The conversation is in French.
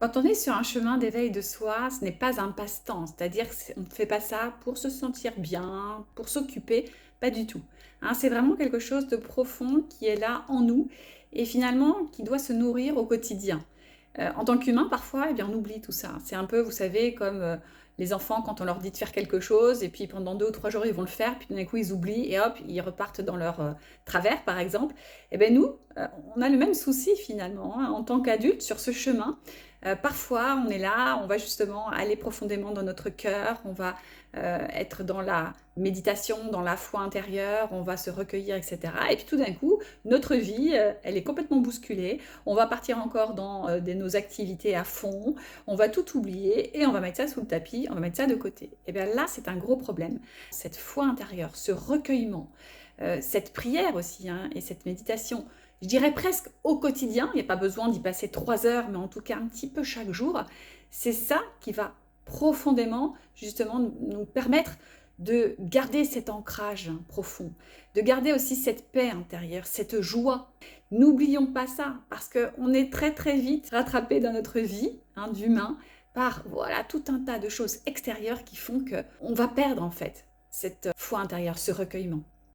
Quand on est sur un chemin d'éveil de soi, ce n'est pas un passe-temps, c'est-à-dire on ne fait pas ça pour se sentir bien, pour s'occuper, pas du tout. Hein, c'est vraiment quelque chose de profond qui est là en nous et finalement qui doit se nourrir au quotidien. En tant qu'humain, parfois, eh bien, on oublie tout ça. C'est un peu, vous savez, comme les enfants quand on leur dit de faire quelque chose et puis pendant 2 ou 3 jours ils vont le faire, puis tout d'un coup ils oublient et hop, ils repartent dans leur travers, par exemple. Et bien nous, on a le même souci finalement hein, en tant qu'adultes sur ce chemin. Parfois, on est là, on va justement aller profondément dans notre cœur, on va être dans la méditation, dans la foi intérieure, on va se recueillir, etc. Et puis tout d'un coup, notre vie, elle est complètement bousculée. On va partir encore dans nos activités à fond, on va tout oublier et on va mettre ça sous le tapis, on va mettre ça de côté. Et bien là, c'est un gros problème. Cette foi intérieure, ce recueillement, cette prière aussi hein, et cette méditation, je dirais presque au quotidien, il n'y a pas besoin d'y passer 3 heures, mais en tout cas un petit peu chaque jour, c'est ça qui va profondément justement nous permettre de garder cet ancrage profond, de garder aussi cette paix intérieure, cette joie. N'oublions pas ça, parce qu'on est très très vite rattrapé dans notre vie hein, d'humain par voilà, tout un tas de choses extérieures qui font qu'on va perdre en fait cette foi intérieure, ce recueillement.